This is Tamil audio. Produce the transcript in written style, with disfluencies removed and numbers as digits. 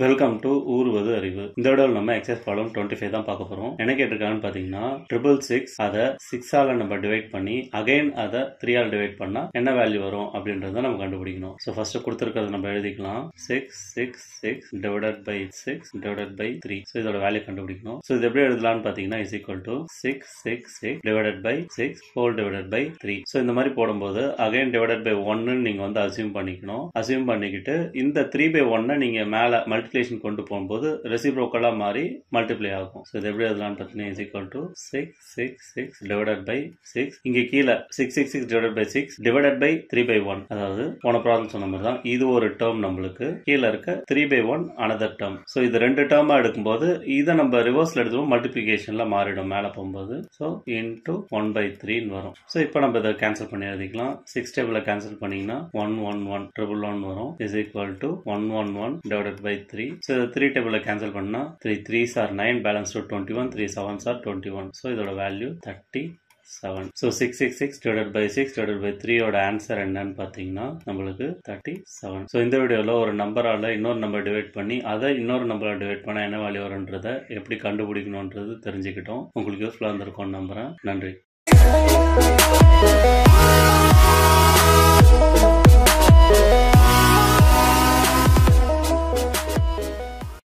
வெல்கம் டு ஊர்வது அறிவு. இந்த வீடியோவில் நம்ம எக்ஸசைஸ் ப்ராப்ளம் 25 தான் பார்க்க போறோம். என்ன கேட்டிருக்காங்கன்னு பாத்தீங்கன்னா 666 அதை 6ஆல நம்ம டிவைட் பண்ணி அகைன் அதை 3ஆல் டிவைட் பண்ணா என்ன வேல்யூ வரும் அப்படின்றத நம்ம கண்டுபிடிக்கணும். ஸோ ஃபர்ஸ்ட் கொடுத்துருக்கிறத நம்ம எழுதிக்கலாம். 666 divided by 6 divided by 3. So இதோட வேல்யூ கண்டுபிடிக்கணும். ஸோ இது எப்படி எழுதலாம்னு பாத்தீங்கன்னா is equal to 666 divided by 6 whole divided by 3. So இந்த மாதிரி போடும்போது அகைன் டிவைடட் பை 1 நீங்க வந்து அசியூம் பண்ணிக்கணும். அசியூம் பண்ணிக்கிட்டு இந்த 3/1 நீங்க மேல மல்டிப்ளிகேஷன் கொண்டு போகும்போது ரெசிப்ரோக்கலா மாறி மல்டிப்ளை ஆகும். ஸோ இது எப்படி எழுதலாம்னு பார்த்தீங்கன்னா is equal to 666 divided by 6. இங்க கீழே 666 டிவைடட் பை 6 டிவைடட் பை 3/1. அதாவது போன ப்ராப்ளம் சொன்ன மாதிரி தான் இது ஒரு டேர்ம், நம்மளுக்கு கீழே இருக்க 3/1 அனதர் டேர்ம். ஸோ இது ரெண்டு டேர்மா எடுக்கும்போது இதை நம்ம ரிவர்ஸ்ல எடுத்துவோம், மல்டிப்ளிகேஷன்ல மாறிடும் மேல போகும்போது. ஸோ இன்டூ 1/3 வரும். ஸோ இப்போ நம்ம இதை கேன்சல் பண்ணி எழுதிக்கலாம். 6 டேபிள கேன்சல் பண்ணீங்கன்னா 111 வரும். Is equal to 111 divided by 3. So 3 table cancel பண்ணா 3 3s are 9, balance to 21, 3 7s are 21. So இதோட value 37. So 666 divided by 6 divided by 3 ஓட ஆன்சர் என்னன்னு பாத்தீங்கன்னா நம்மளுக்கு 37. So இந்த வீடியோல ஒரு நம்பரால இன்னொரு நம்பர் டிவைட் பண்ணி அதை இன்னொரு நம்பரால டிவைட் பண்ணா என்ன வேல்யூ வரும்ன்றத எப்படி கண்டுபிடிக்கணும்ன்றது தெரிஞ்சுக்கிட்டோம். உங்களுக்கு யூஸ்ஃபுல்லா இருந்திருக்கும்னு நம்புறேன். நன்றி.